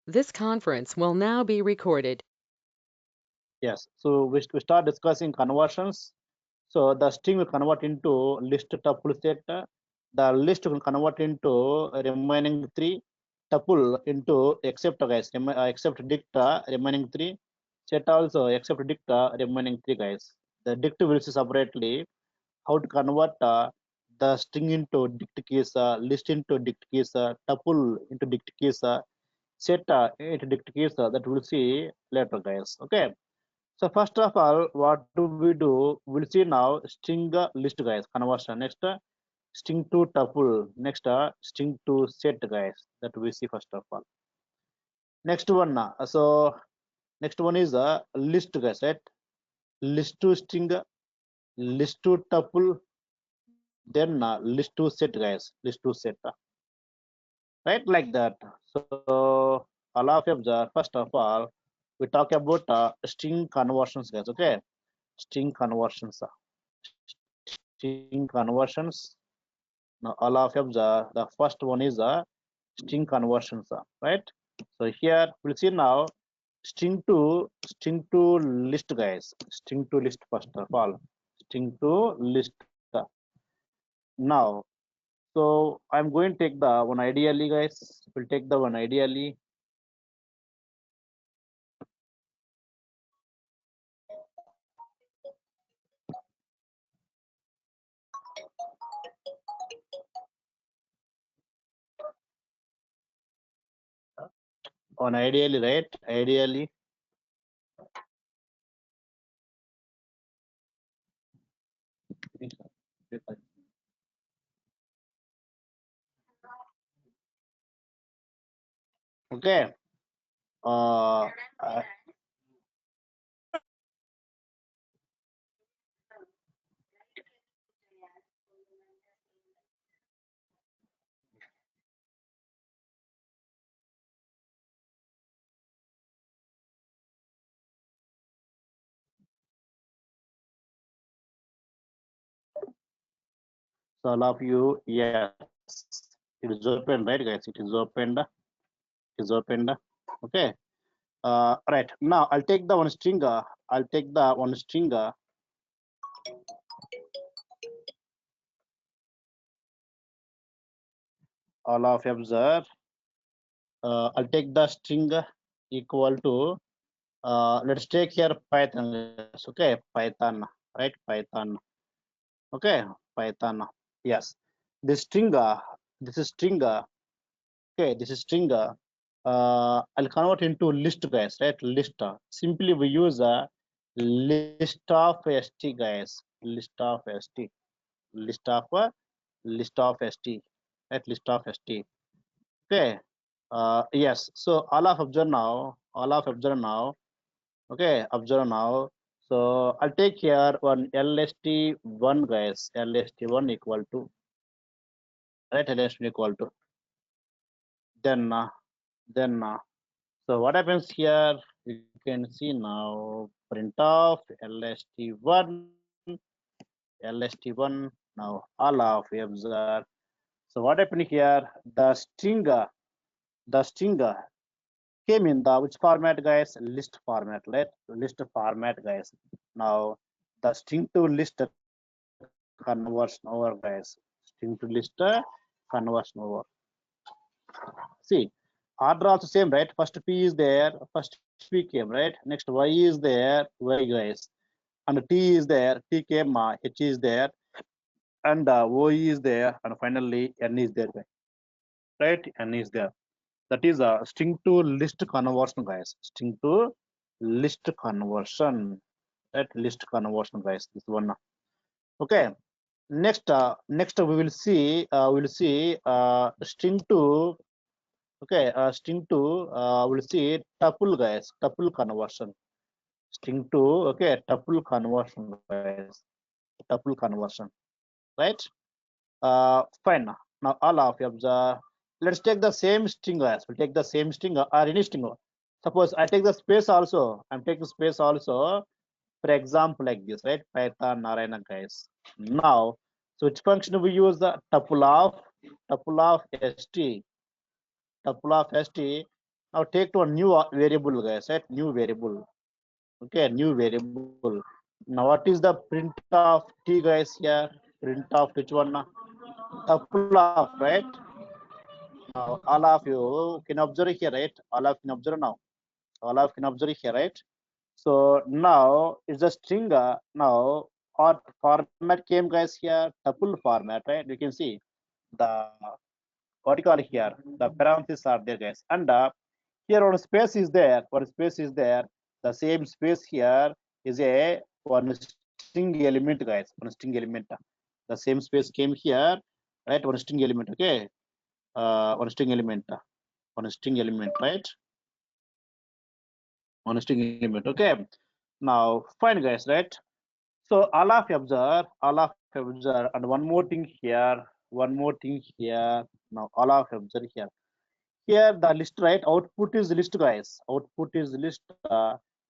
This conference will now be recorded. Yes, so we start discussing conversions. So the string will convert into list tuple set. The list will convert into remaining three tuple into except guys, except dicta remaining three set also except dicta remaining three guys. The dict will see separately how to convert the string into dict keys, list into dict keys, tuple into dict keys, set into dict keys. That we'll see later guys. Okay. So first of all, what do we do? We'll see now string list guys conversion. Next string to tuple. Next string to set guys. That we see first of all. Next one. So next one is list guys, right? List to string, list to tuple, then list to set guys. List to set. Right like that. So all of you observe. First of all, we talk about string conversions guys. Okay, string conversions. String conversions. Now all of you observe the first one is string conversions, right? So here we'll see now string to list guys. String to list first of all. String to list. Now so I'm going to take the one ideally guys. We'll take the one ideally. On ideally, right? Ideally. Okay. Uh, uh, so all of you, yes, it is open, right, guys? It is opened. It is opened. Okay. Right now I'll take the one string. I'll take the one string. All of you observe. I'll take the string equal to. Let's take here Python. Guys. Okay, Python. Right, Python. Okay, Python. Yes, this string. This is string. Okay, this is string. I'll convert into list, guys. Right, list. Simply we use a list of st, guys. List of st. List of list of st. Right, list of st. Okay. Yes. So all of observe now. All of observe now. Okay, observe now. So I'll take here one lst1 guys. Lst1 equal to, right, lst1 equal to, then so what happens here, you can see now print of lst1 now all of you observe. So what happened here, the string came in the which format guys, list format, right? List format guys. Now the string to list conversion over guys. String to list conversion over. See, order also same, right? First P is there, first P came, right? Next Y is there, Y guys, and T is there, T came, H is there, and O is there, and finally N is there, right? N is there. That is a string to list conversion, guys. String to list conversion, right? List conversion, guys. This one. Okay. Next we will see string to. Okay, string to we'll see tuple guys, tuple conversion. String to, okay, tuple conversion guys, tuple conversion, right? Fine. Now all of you observe. Let's take the same string guys. We'll take the same string or any string. Suppose I take the space also. I'm taking space also. For example, like this, right? Python Narayana guys. Now, so which function we use the tuple of st, tuple of st. Now take to a new variable, guys, right? New variable. Okay, new variable. Now what is the print of t, guys, here? Print of which one? Tuple of, right? Now all of you can observe here, right? All of can observe now. All of can observe here, right? So now it's a string. Now what format came, guys, here? Tuple format, right? You can see the what you call here. The parentheses are there, guys, and here one space is there. One space is there. The same space here is a one string element, guys. One string element. The same space came here, right? One string element. Okay. One string element. One string element, right? One string element. Okay. Now fine, guys, right? So all of observe, and one more thing here. One more thing here. Now all of observe here. Here the list, right? Output is list, guys. Output is list.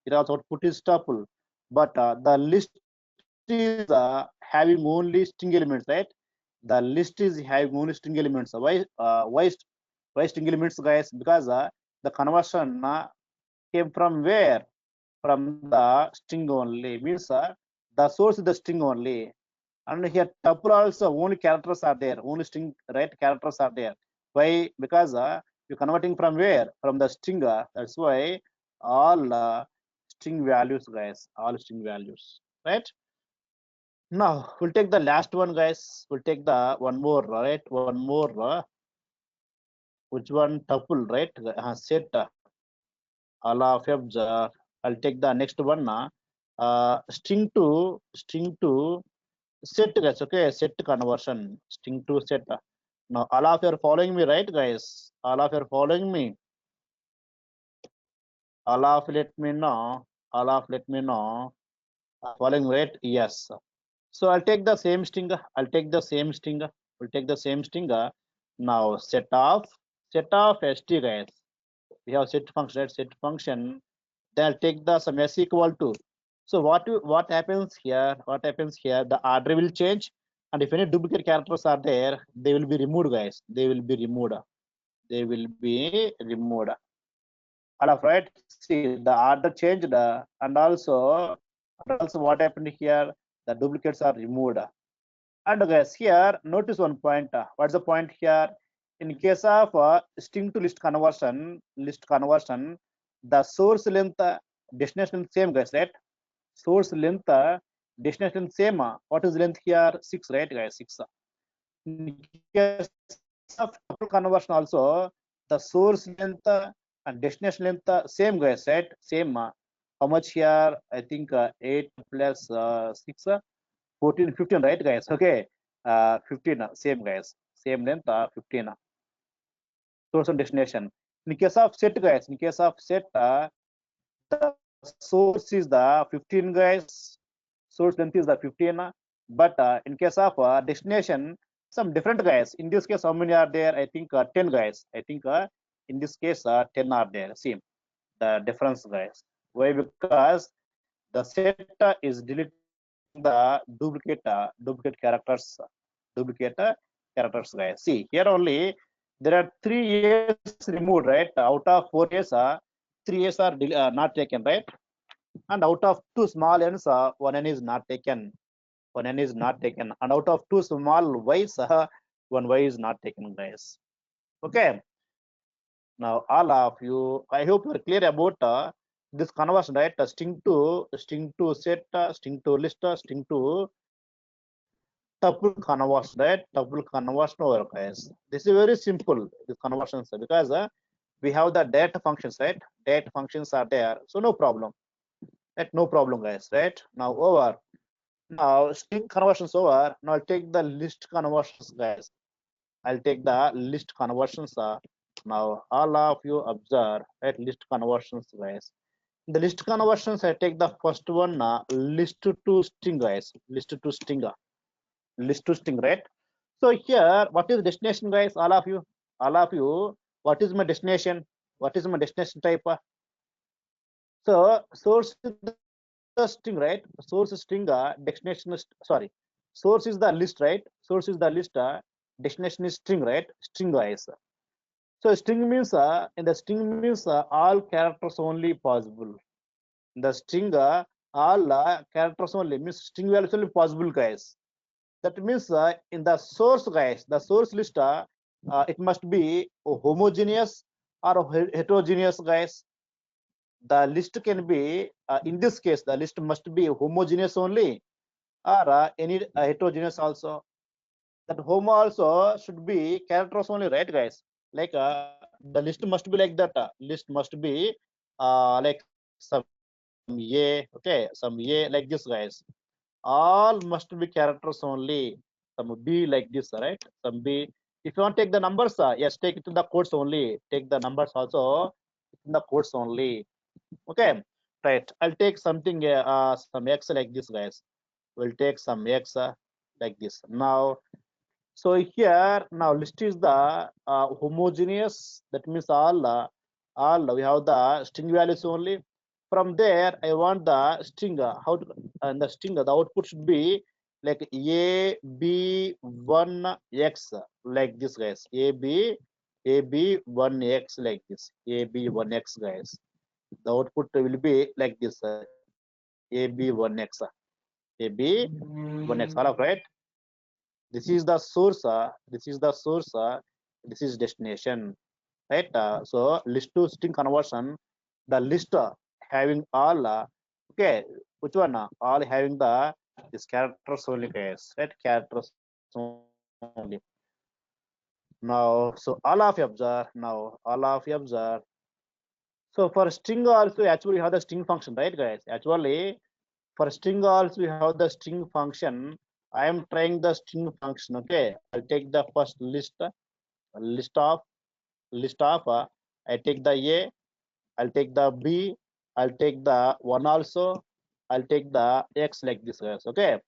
It also output is tuple, but the list is having only string elements, right? The list is having only string elements. Why string elements, guys? Because the conversion came from where? From the string only. Means the source is the string only. And here tuple also only characters are there. Only string, right? Characters are there. Why? Because you're converting from where? From the string. That's why all string values, guys. All string values, right? Now we'll take the last one, guys. We'll take the one more, right? One more. Which one? Tuple, right? Set all of I'll take the next one. String to set, guys. Okay, set conversion. String to set. Now all of you are following me, right, guys? All of you are following me. All of let me know. All of let me know. Following, right? Yes. So I'll take the same string. I'll take the same string. We'll take the same string. Now set of st, guys. We have set function, right? Set function. Then I'll take the some s equal to. So what happens here? What happens here? The order will change, and if any duplicate characters are there, they will be removed, guys. They will be removed. They will be removed. All of right. See, the order changed, and also what happened here? The duplicates are removed. And guys, here notice one point. What's the point here? In case of string to list conversion, the source length, destination length same, guys, right? Source length, destination length same. What is length here? 6, right, guys? 6. In case of tuple conversion also, the source length and destination length same, guys, right? Same. How much here? I think 8 plus 6, 14, 15, right, guys? Okay. 15, same, guys. Same length, 15. Source and destination. In case of set, guys, in case of set, the source is the 15, guys. Source length is the 15. But in case of destination, some different, guys. In this case, how many are there? I think 10, guys. I think in this case 10 are there. See the difference, guys. Why? Because the set is deleting the duplicate characters, guys. See here only there are 3 A's removed, right? Out of 4 A's, 3 A's are not taken, right? And out of 2 small n's, 1 n is not taken. 1 n is not taken, and out of 2 small y's, 1 y is not taken, guys. Okay. Now all of you, I hope you are clear about this conversion, right? String to set, string to list, string to tuple conversion, right? Tuple conversion over, guys. This is very simple, this conversions, because we have the data functions, right? Data functions are there, so no problem. Right? No problem, guys. Right? Now over. Now string conversions over. Now I'll take the list conversions, guys. I'll take the list conversions. Now all of you observe, right? List conversions, guys. The list conversions, I take the first one, list to string, guys. List to string. List to string, right? So here, what is destination, guys? All of you, what is my destination? What is my destination type? So source is the string, right? Source string, destination is, sorry, source is the list, right? Source is the list, destination is string, right? String, guys. So string means in the string means all characters only possible. In the string all characters only means string values only possible, guys. That means in the source, guys, the source list it must be homogeneous or heterogeneous, guys. The list can be in this case the list must be homogeneous only or any heterogeneous also. That homo also should be characters only, right, guys? Like the list must be like that. List must be like some A, okay, some A like this, guys. All must be characters only. Some B like this, right? Some B. If you want to take the numbers, yes, take it in the quotes only. Take the numbers also in the quotes only. Okay, right. I'll take something some X like this, guys. We'll take some X like this. Now so here now list is the homogeneous. That means all we have the string values only. From there, I want the string. How to and the string the output should be like AB1X like this, guys. AB1X like this. AB1X, guys. The output will be like this. AB1X. AB1X. All of right. This is the source, this is the source, this is destination, right? So list to string conversion, the list having all okay, which one all having the this characters only, guys, right? Characters only. Now so all of you observe, now all of you observe. So for string also actually we have the string function, right, guys? Actually for string also we have the string function. I am trying the string function. Okay, I'll take the first list of list of I take the A, I'll take the B, I'll take the one also, I'll take the X like this, guys. Okay,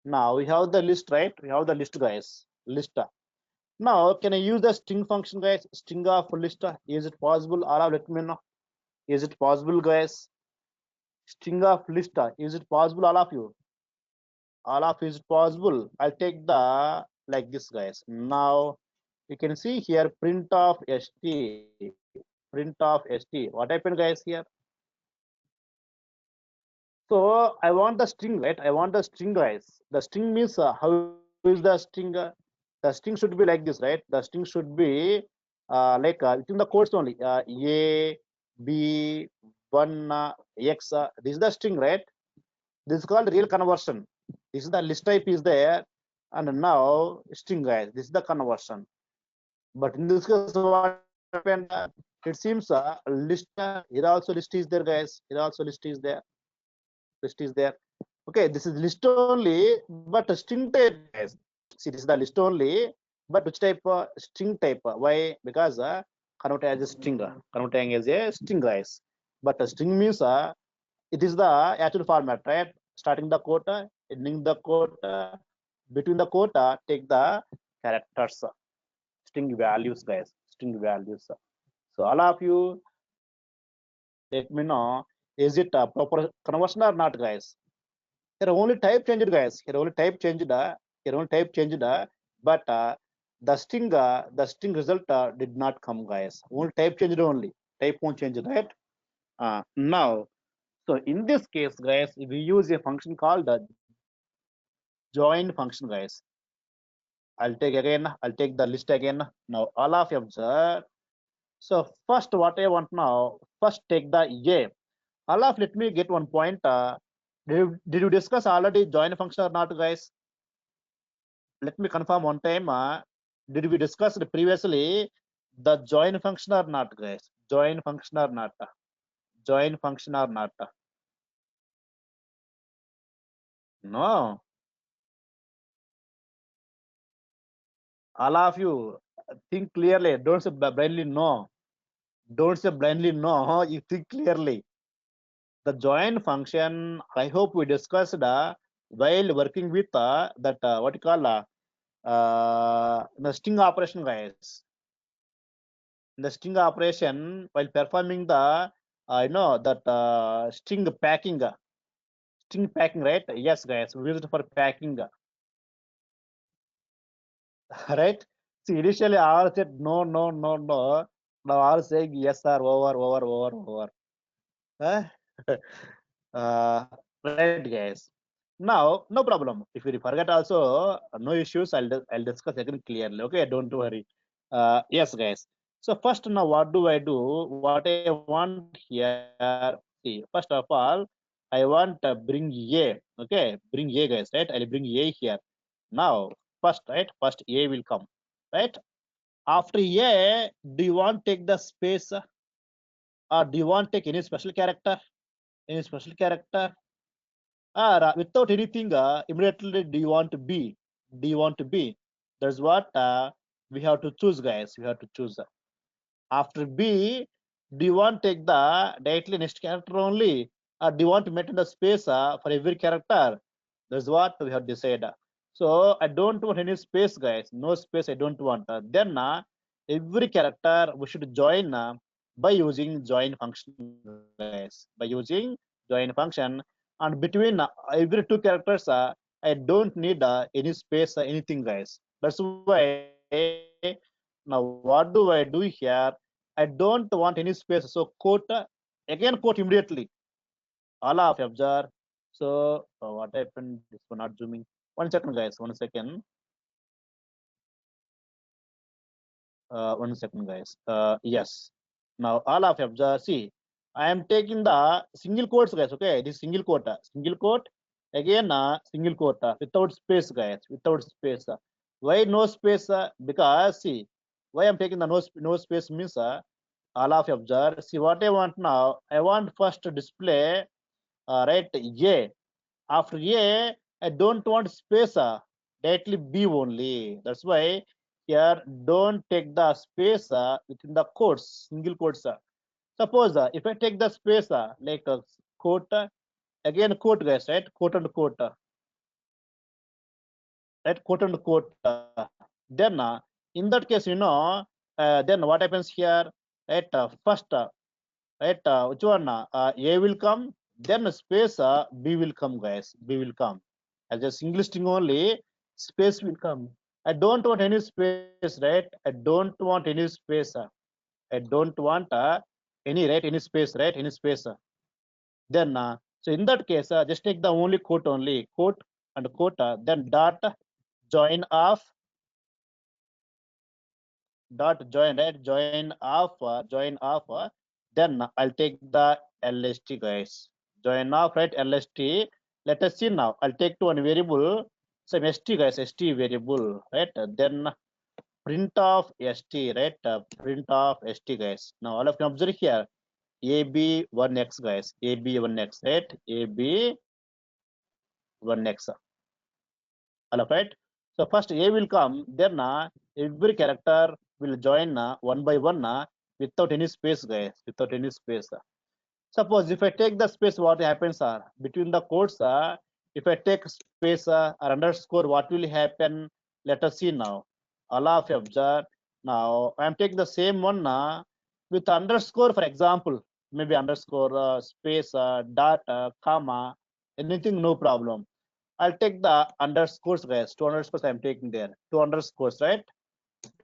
now we have the list, right? We have the list, guys. List. Now can I use the string function, guys? String of list. Is it possible? All of let me know. Is it possible, guys? String of list. Is it possible? All of you. All of is possible. I'll take the like this, guys. Now you can see here print of st, print of st. What happened, guys, here? So I want the string, right? I want the string, guys. The string means how is the string? The string should be like this, right? The string should be like within the quotes only. A, B, one, X. This is the string, right? This is called real conversion. This is the list type is there, and now string, guys. This is the conversion. But in this case, what happened? It seems list here also list is there, guys. Here also list is there. List is there. Okay, this is list only, but a string type, guys. See, this is the list only, but which type? String type. Why? Because convert as a string. Converting as a string, guys. But a string means it is the actual format, right? Starting the quote, ending the quote, between the quote, take the characters, string values, guys. String values. So all of you, let me know, is it a proper conversion or not, guys? Here only type changed, guys. Here only type changed. Here only type changed. But the string result did not come, guys. Only type changed only. Type won't change, right? Now, so in this case, guys, we use a function called the join function, guys. I'll take again. I'll take the list again. Now all of you observe. So first, what I want now, first take the A. Alaf, let me get one point. Did you discuss already join function or not, guys? Let me confirm one time. Did we discuss it previously the join function or not, guys? Join function or not? Join function or not? No. All of you think clearly. Don't say blindly no. Don't say blindly no. You think clearly. The join function, I hope we discussed while working with that what you call the string operation, guys. The string operation while performing the that string packing, right? Yes, guys, we use it for packing. Right? See, initially all said no, no, no, no. Now all saying yes sir, over, over, over, over. Huh? Right, guys. Now, no problem. If you forget also, no issues. I'll discuss again clearly. Okay, don't worry. Yes, guys. So first, now what do I do? What I want here. See, first of all, I want bring A. Okay, bring A, guys. Right? I'll bring A here. Now, first, right? First A will come. Right? After A, do you want take the space, or do you want take any special character? Any special character? Without anything, immediately do you want to be? Do you want to be? That's what we have to choose, guys. We have to choose. After B, do you want to take the directly next character only, or do you want to maintain the space for every character? That's what we have decided. So I don't want any space, guys. No space. I don't want. Then every character we should join by using join function, guys. By using join function, and between every two characters, I don't need any space, anything, guys. That's why now what do I do here? I don't want any space. So quote again, quote immediately. All of observe. So what happened? This one not zooming. 1 second, guys. 1 second. 1 second, guys. Yes. Now all of observe. See, I am taking the single quotes, guys. Okay, this single quote. Single quote. Again, single quote without space, guys. Without space. Why no space? Because see, why I'm taking the no space means all of observe. See what I want now. I want first to display right A. After A, I don't want space, directly B only. That's why here don't take the space within the quotes, single quotes. Suppose if I take the space like a quote, again quote, guys, right? Quote and quote, right? Quote and quote. Then in that case, then what happens here? Right? First, right? Which one? A will come, then space B will come, guys. B will come as a single string only. Space will come. I don't want any space, right? I don't want any space. I don't want any, right? Any space, right? Any space. Then so in that case, just take the only quote only, quote and quote. Then dot join of, dot join, right? Join of. Then I'll take the LST, guys. Join of, right? LST. Let us see now. I'll take to one variable, some ST, guys. ST variable, right? Then print of ST, right? Print of ST, guys. Now all of you observe here. AB1X, guys. AB1X, right? AB1X. All of right. So first A will come, then every character will join one by one without any space, guys, without any space. Suppose if I take the space, what happens between the quotes, if I take space or underscore, what will happen? Let us see now. Allah of observe. Now I am taking the same one with underscore, for example, maybe underscore, space, dot, comma, anything, no problem. I'll take the underscores, guys. Two underscores I'm taking there. Two underscores, right?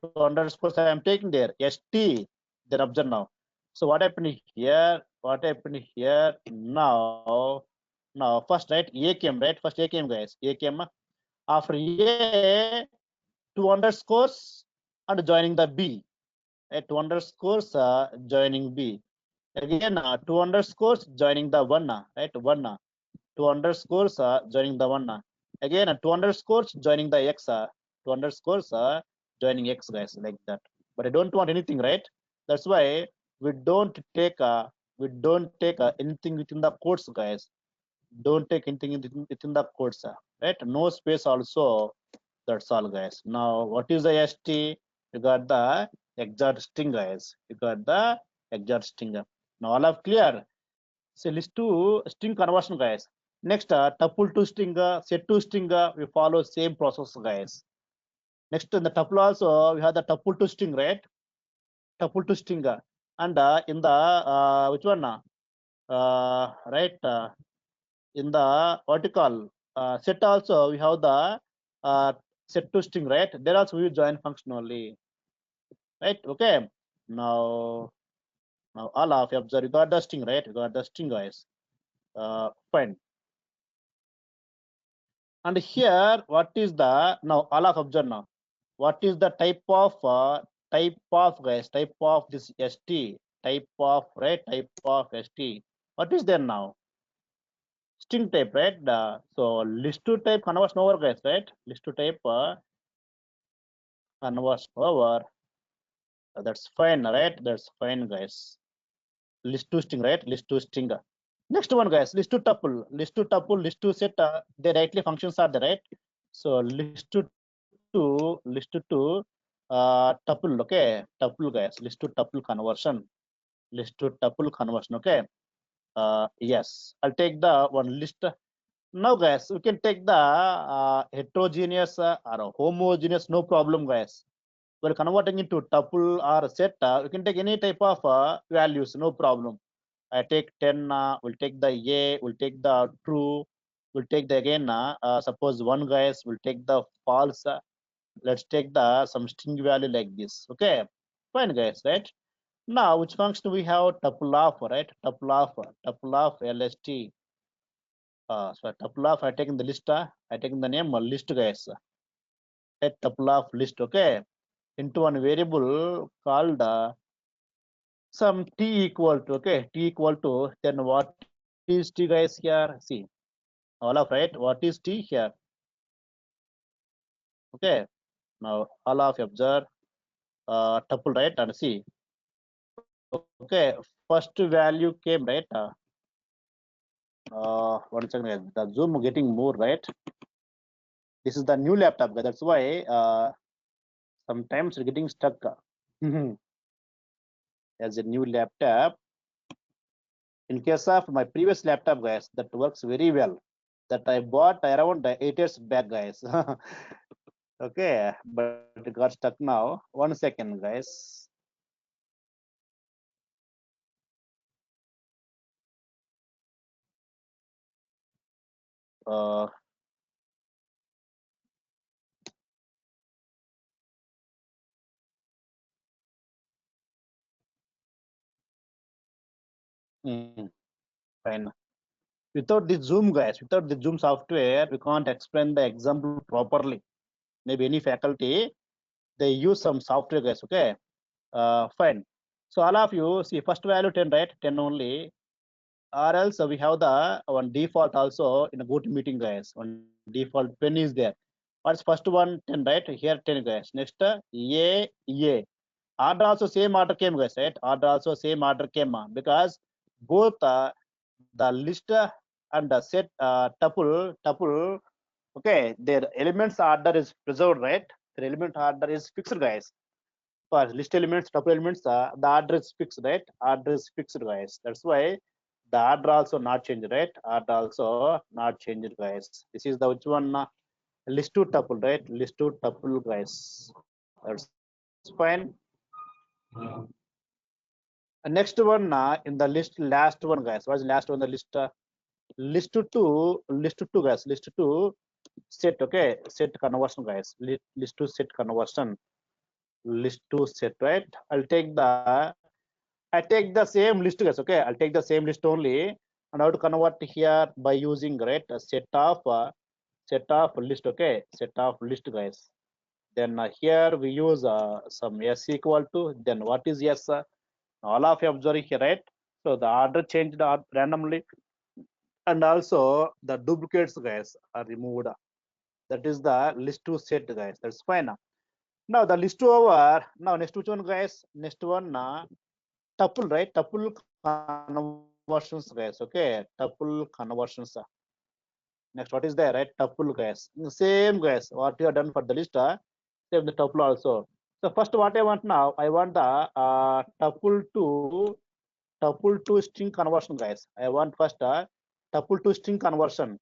Two underscores I'm taking there. ST. Then observe now. So what happened here? What happened here? Now first, right? A came, right? First A came, guys. A came. After A, two underscores and joining the B. Right? Two underscores joining B. Again, two underscores joining the one, right? One. Two underscores joining the one. Again, two underscores joining the X. Two underscores joining X, guys, like that. But I don't want anything, right? That's why we don't take anything within the quotes, guys. Don't take anything within the quotes, right? No space also. That's all, guys. Now, what is the ST? You got the exact string, guys. You got the exact string. Now, all of clear. So list to string conversion, guys. Next, tuple to string, set to string, we follow same process, guys. Next, in the tuple also, we have the tuple to string, right? Tuple to string. And in the, which one? Right, in the vertical set also, we have the set to string, right? There also we use join function only, right? Okay. Now all of you observe, you got the string, right? You got the string, guys. Fine. And here, what is the now all of observe now? What is the type of guys? Type of this st type of, right? Type of st. What is there now? String type, right? So list to type converts over, guys, right? List to type converts over. That's fine, right? That's fine, guys. List to string, right? List to string. Next one, guys, list to tuple, list to tuple, list to set. They rightly functions are there, right? So list to tuple, okay, tuple, guys, list to tuple conversion, list to tuple conversion, okay. Yes, I'll take the one list. Now, guys, we can take the heterogeneous or homogeneous, no problem, guys. We're converting into tuple or set. You can take any type of values, no problem. I take 10, we'll take the A, we'll take the true, we'll take the again, suppose one, guys, we'll take the false. Let's take the some string value like this. Okay, fine, guys, right? Now, which function we have? Tuple of, right? Tuple of LST. So tuple of, I taken the list, I taken the name list, guys. Right, tuple of list, okay, into one variable called some t equal to, okay, t equal to, then what is t, guys, here? See, all of, right? What is t here? Okay, now all of observe tuple, right? And see, okay, first value came, right? One second, guys. The zoom getting more, right? This is the new laptop, guys. That's why sometimes we're getting stuck. As a new laptop, in case of my previous laptop, guys, that works very well. That I bought around 8 years back, guys. Okay, but it got stuck now. 1 second, guys. Uh, Fine. Without the Zoom, guys, without the Zoom software, we can't explain the example properly. Maybe any faculty, they use some software, guys. Okay, fine. So all of you see first value 10, right? 10 only, or else we have the one default also in a GoToMeeting, guys. One default pen is there. What's first one? 10, right? Here 10, guys. Next A. Order also same order came, guys, right? Order also same order came, because both the list and the set tuple, okay, their elements order is preserved, right? Their element order is fixed, guys. For list elements, tuple elements, the order is fixed, right? Order is fixed, guys. That's why the order also not changed, right? Order also not changed, guys. This is the which one? List to tuple, right? List to tuple, guys. That's fine. Next one, in the list, last one, guys. What's the last one? The list, list to two, guys. List to set, okay. Set conversion, guys. List to set conversion. List to set, right? I take the same list, guys. Okay, I'll take the same list only, and how to convert here by using, right, a set of list. Okay, set of list, guys. Then here we use some s equal to. Then what is s? All of you observing here, right? So the order changed randomly, and also the duplicates, guys, are removed. That is the list to set, guys. That's fine. Now the list to over. Now next one, guys. Next one, tuple, right? Tuple conversions, guys. Okay, tuple conversions. Next, what is there, right? Tuple, guys. Same, guys. What you have done for the list, same the tuple also. So first, what I want now, I want the tuple to string conversion, guys. I want first tuple to string conversion.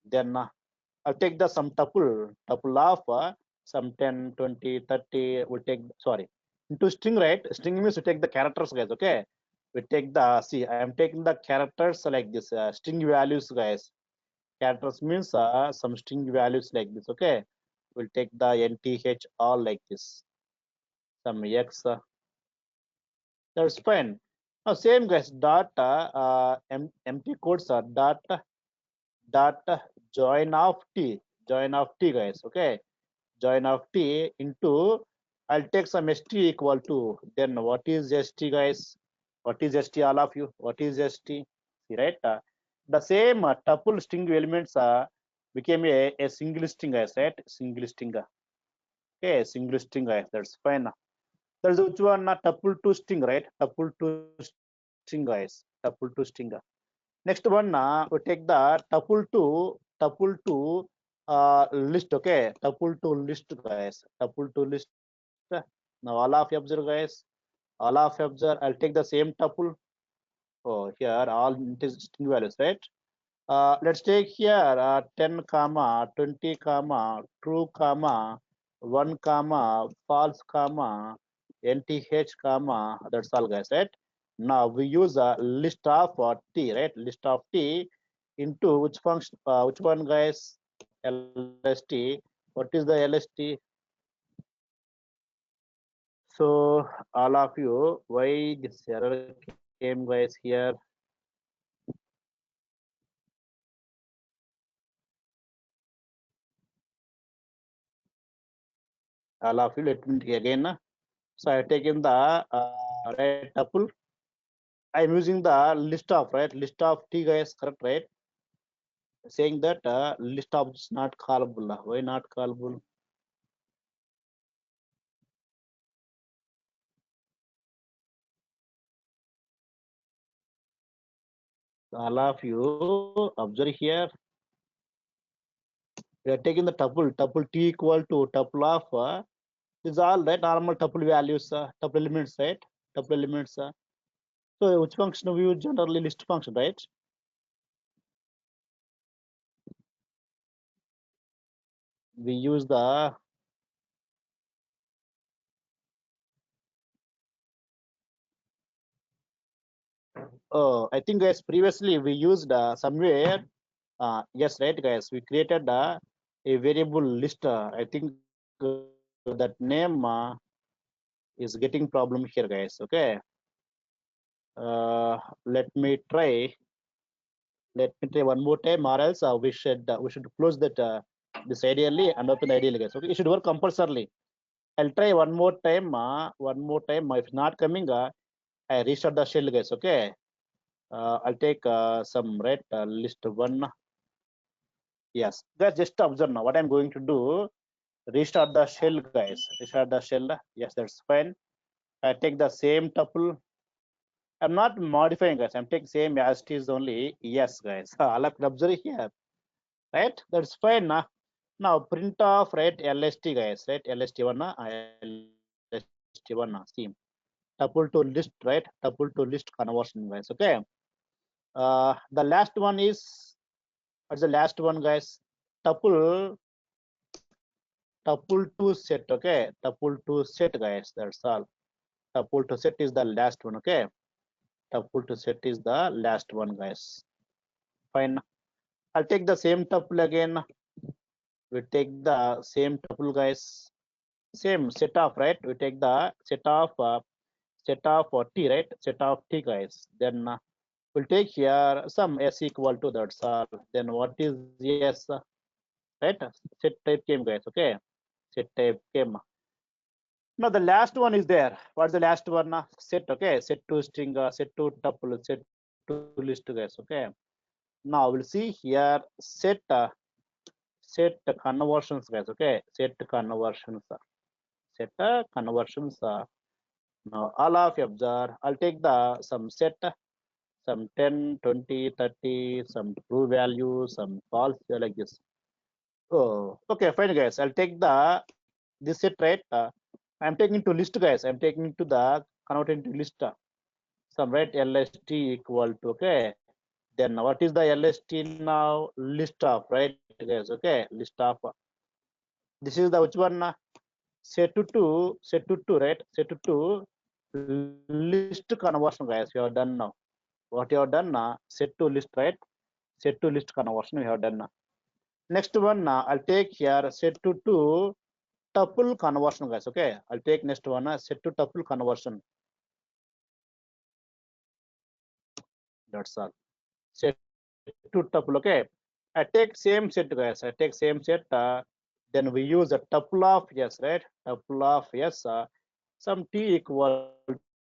Then I'll take the some tuple of some 10, 20, 30. We'll take, sorry, into string, right? String means we take the characters, guys. Okay, we take the, see, I am taking the characters like this, string values, guys. Characters means some string values like this. Okay, we'll take the NTH all like this. Some X, that's fine. Now same guys, dot empty codes are dot join of t guys, okay, join of t into, I'll take some st equal to, then what is st guys, what is st all of you, what is st, see right, the same tuple string elements became a single string guys, right, single string, okay, single string guys, that's fine. There's which one, tuple to string, right, tuple to string guys, tuple to string. Next one, we take the tuple to list, okay, tuple to list guys, tuple to list. Now all of you observe guys, all of you observe, I'll take the same tuple. Oh, here all it is string values, right? Let's take here 10 comma 20 comma true comma 1 comma false comma nth comma, that's all guys, right? Now we use a list of t, right, list of t into which function, which one guys, lst. What is the lst? So all of you, why this error came guys here? All of you, let me again. So I have taken the right tuple. I'm using the list of, right, list of t guys, correct, right? Saying that list of is not callable. Why not callable? All of you observe here. We are taking the tuple t equal to tuple of is all right, normal tuple values, tuple elements, right? Tuple elements. So which function we use generally, list function, right? We use the I think guys previously we used somewhere, yes, right guys, we created a variable list. I think that name is getting problem here guys, okay. uh, let me try, one more time, or else we should close that this ideally and open ideally guys, okay, it should work compulsorily. I'll try one more time, if not coming, I restart the shell guys, okay. I'll take some right list one. Yes, guys, just observe now what I'm going to do. Restart the shell, guys. Restart the shell. Yes, that's fine. I take the same tuple. I'm not modifying, guys. I'm taking same as it is only. Yes, guys. I'll observe here. Right? That's fine. Now print off, right, LST, guys. Right? LST1. LST1. See. Tuple to list, right? Tuple to list conversion, guys. Okay. The last one is, what's the last one, guys? Tuple tuple to set, okay, tuple to set guys, that's all. Tuple to set is the last one, okay. Tuple to set is the last one guys, fine. I'll take the same tuple again. We take the same tuple guys, same set of, right, we take the set of t, right, set of t guys. Then we'll take here some s equal to, that's all. Then what is yes, right, set type came guys, okay, set type came. Now the last one is there. What's the last one? Set, okay, set to string, set to tuple, set to list guys, okay. Now we'll see here set conversions guys, okay, set conversions, set conversions. Now all of you observe, I'll take the some set, some 10, 20, 30, some true value, some false, like this. Oh, okay, fine guys. I'll take the this set, right. I'm taking to list guys. I'm taking to the convert into list. Some right lst equal to, okay. Then what is the lst now? List of, right guys, okay. List of. This is the which one? Set to two, right? Set to two list conversion guys. You have done now. What you have done now? Set to list, right? Set to list conversion. We have done now. Next one, I'll take here set to tuple conversion, guys. Okay, I'll take next one, set to tuple conversion. That's all. Set to tuple. Okay, I take same set, guys. I take same set. Then we use a tuple of yes, right? Tuple of yes. Some t equal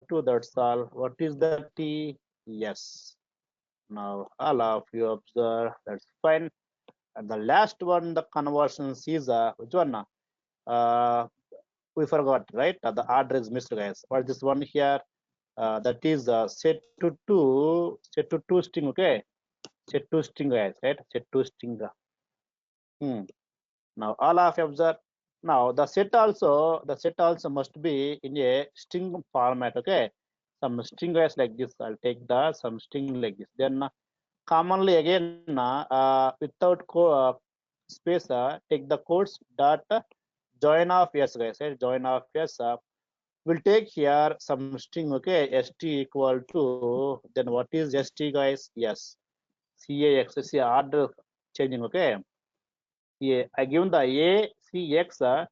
to that's all. What is the t? Yes. Now all of you observe. That's fine. And the last one, the conversions is which one? Uh, we forgot, right? The order is missed, guys. What is this one here? That is set to two string, okay? Set to string, guys, right? Set to string. Hmm. Now all of you observe. Now the set also must be in a string format, okay? Some string guys like this. I'll take the some string like this. Then commonly again without space, take the quotes dot join of yes, guys, right? Join of yes. We'll take here some string, okay? St equal to, then what is st, guys? Yes, cax. See order changing, okay? Yeah, I given the a cx,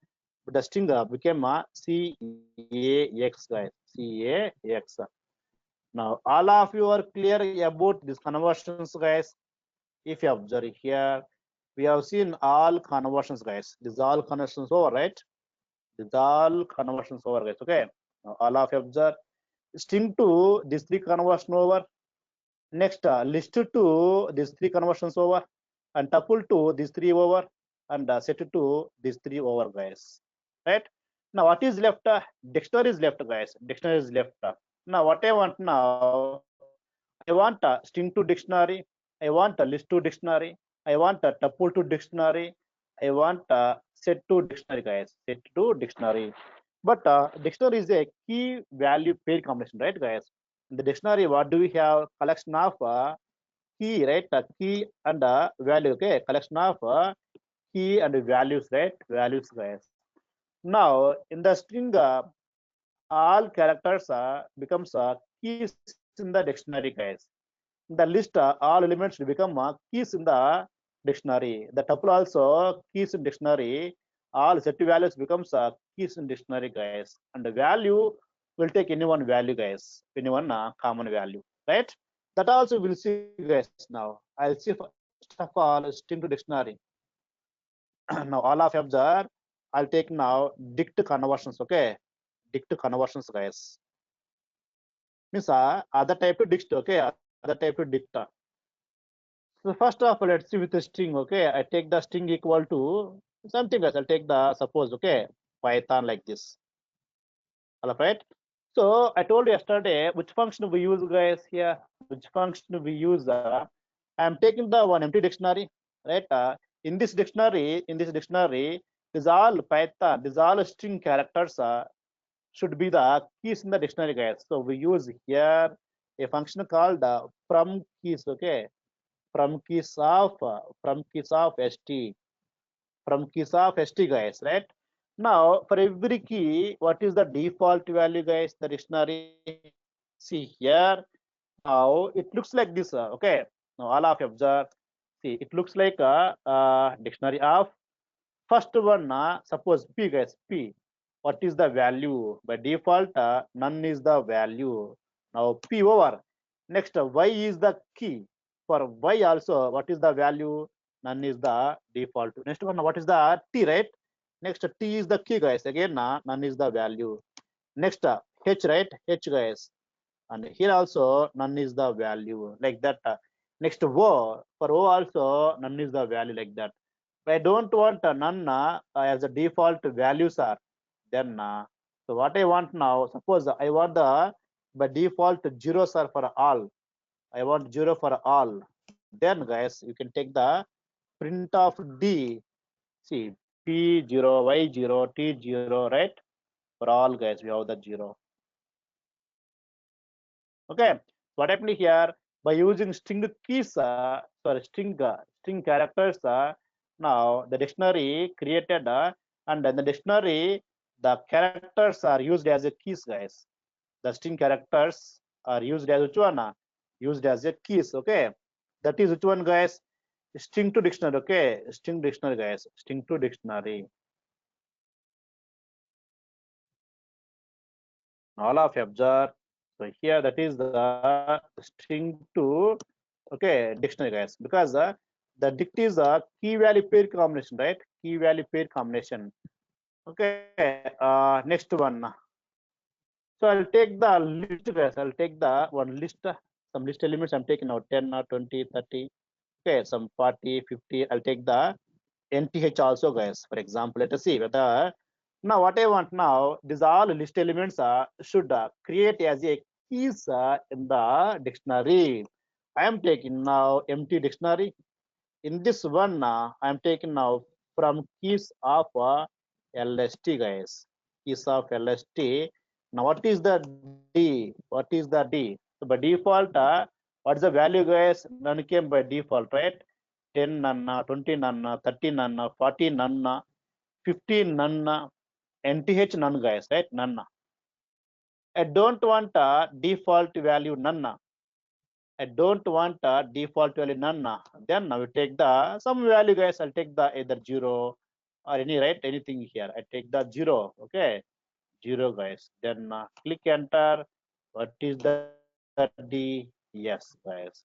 the string became a cax, guys. Cax. Now all of you are clear about these conversions, guys. If you observe here, we have seen all conversions, guys. These all conversions over, right? These all conversions over, guys. Okay. Now all of you observe. String to these three conversion over. Next, list to these three conversions over, and tuple to these three over, and set to these three over, guys. Right? Now, what is left? Dictionary is left, guys. Dictionary is left. Now, what I want now, I want a string to dictionary. I want a list to dictionary. I want a tuple to dictionary. I want a set to dictionary, guys. Set to dictionary. But dictionary is a key value pair combination, right, guys? In the dictionary, what do we have? Collection of key, right? Key and value, okay? Collection of key and values, right? Values, guys. Now, in the string, all characters becomes keys in the dictionary, guys. In the list, all elements become keys in the dictionary. The tuple also keys in dictionary. All set values becomes keys in dictionary, guys. And the value will take any one value, guys. Any one common value, right? That also we'll see, guys. Now I'll see first of all string to dictionary. Now all of you observe. I'll take now dict conversions, okay? Dict conversions, guys. Means other type to dict, okay? Other type to dict. So first of all, let's see with the string, okay? I take the string equal to something else. I'll take the suppose, okay? Python like this. All right. So I told you yesterday which function we use, guys, here. Which function we use? I'm taking the one empty dictionary, right? In this dictionary, these all Python, these all string characters should be the keys in the dictionary, guys. So we use here a function called from keys, okay? From keys of from keys of st, guys, right? Now for every key, what is the default value, guys? The dictionary. See here. Now it looks like this, okay? Now all of you observe. See, it looks like a, dictionary of first one. Suppose p, guys, p. What is the value? By default, none is the value. Now p over. Next, y is the key. For y also, what is the value? None is the default. Next one, what is the t, right? Next, t is the key, guys. Again, none is the value. Next, h, right? H, guys. And here also none is the value, like that. Next, o, for o also none is the value, like that. But I don't want none as the default values are. Then so what I want now, suppose I want the by default zeros are for all. I want zero for all. Then, guys, you can take the print of d. See, p0, y0, t0, right? For all, guys, we have the zero. Okay, what happened here? By using string keys, string characters, now the dictionary created, and in the dictionary, the characters are used as a keys, guys. The string characters are used as which one? Used as a keys, okay? That is which one, guys? String to dictionary, okay? String dictionary, guys. String to dictionary. All of you observe. So here that is the string to, okay, dictionary, guys, because the dict is a key value pair combination, right? Key value pair combination. Okay, next one. So I'll take the list, guys. I'll take the one list, some list elements I'm taking now 10 or 20, 30, okay, some 40, 50. I'll take the NTH also, guys. For example, let us see whether now what I want now, these all list elements should create as a keys in the dictionary. I am taking now empty dictionary. In this one, I am taking now from keys of LST, guys. Keys of LST. Now, what is the D? What is the D? So by default, what is the value, guys? None came by default, right? 10 none, 20 none, 30 none, 40 none, 15 none, NTH none, guys, right? None. I don't want default value none. I don't want default value none. Then I will take the some value, guys. I'll take the either 0 or any, right, anything here. I take the 0, okay, 0, guys. Then click enter. What is the D? Yes, guys.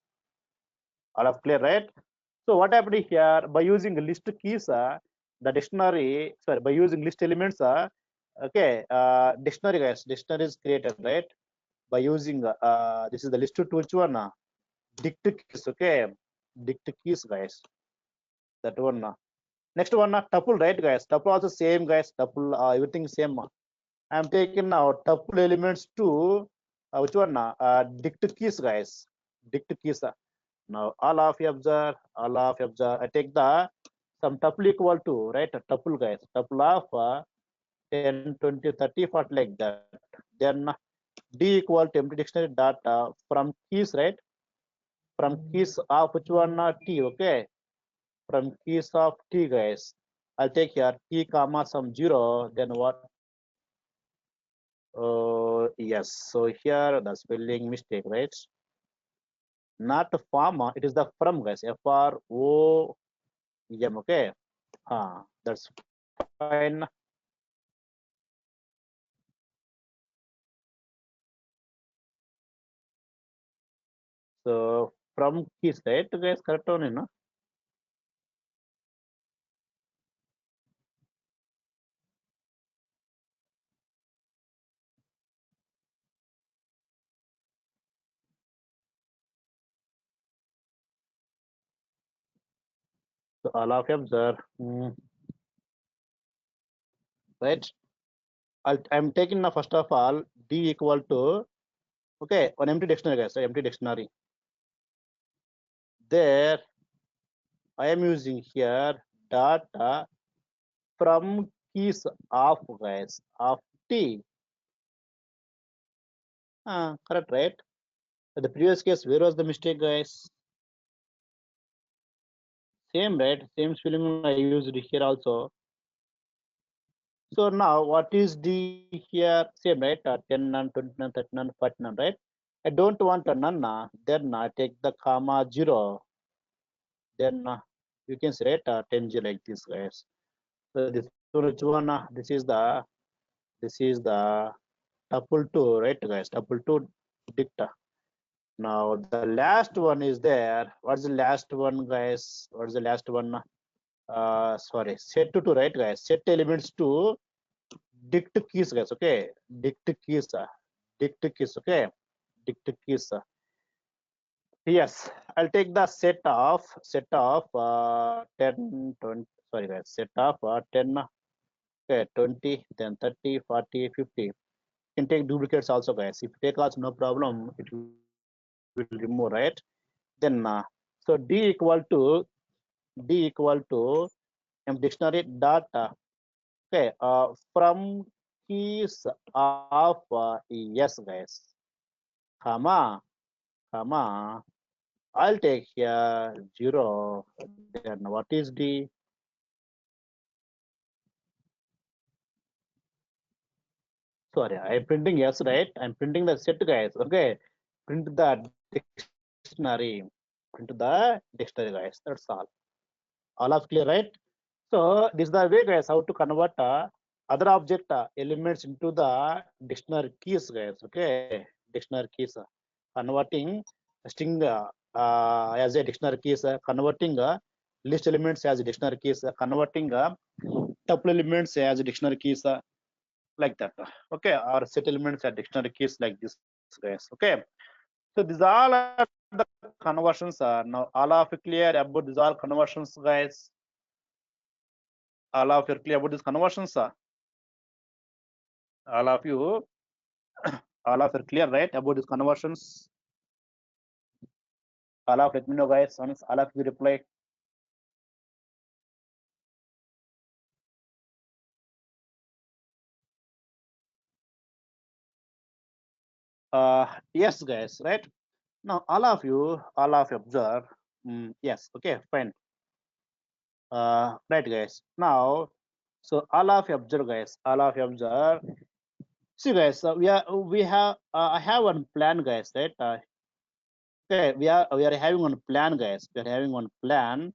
All of clear, right? So what happened here, by using list keys, the dictionary, sorry, by using list elements, okay, dictionary, guys, dictionary is created, right? By using this is the list to which one? Dict keys, okay, dict keys, guys. That one. Next one, tuple, right, guys? Tuple also same, guys. Tuple, everything same. I'm taking now tuple elements to which one? Dict keys, guys. Dict keys. Now all of you observe, all of you observe. I take the some tuple equal to, right, a tuple, guys. Tuple of 10, 20, 30, 40, like that. Then D equal to empty dictionary dot from keys, right? From keys of which one? T, okay. From keys of T, guys. I'll take here T comma some 0. Then what? Yes. So here the spelling mistake, right? Not from, it is the from, guys. FROM, okay. That's fine. So from keys, right, guys? Correct only, no? So all of you observe, right? I'm taking now first of all D equal to, okay, one empty dictionary, guys. So empty dictionary. There I am using here data from keys of, guys, of T. Correct, right? So the previous case, where was the mistake, guys? Same, right? Same spelling I used here also. So now what is D here? Same, right? 10 none, 20 none, 30 none, 40 none, right? I don't want a none. Then I take the comma 0. Then you can say, right, 10 0 like this, guys. So this which one? This is the tuple 2, right, guys? Tuple 2 dicta. Now the last one is there. What's the last one, guys? What's the last one? Sorry, set to 2, right, guys? Set elements to dict keys, guys. Okay, dict keys, dict keys. Okay, dict keys. Yes, I'll take the set of 10, 20. Sorry, guys. Set of 10. Okay, 20, then 30, 40, 50. You can take duplicates also, guys. If you take also, no problem. It will remove, right? Then so D equal to dictionary dot okay, from keys of yes, guys, comma, I'll take here 0. Then what is D? Sorry, I'm printing yes, right? I'm printing the set, guys. Okay, print the dictionary. Print the dictionary, guys. That's all. All of clear, right? So this is the way, guys, how to convert other object elements into the dictionary keys, guys. Okay, dictionary keys, converting string as a dictionary keys, converting list elements as dictionary keys, converting tuple elements as dictionary keys, like that. Okay, or set elements as dictionary keys, like this, guys. Okay, so these all are the conversions. Now all of you clear about these all conversions, guys? All of you clear about these conversions? All of you, all of you clear, right, about these conversions? All of, let me know, guys. Once all of you reply. Yes, guys, right? Now all of you observe. Yes, okay, fine. Right, guys. Now, so all of you observe, guys. All of you observe. See, guys, we have I have one plan, guys, right? Okay, we are having one plan, guys. We are having one plan.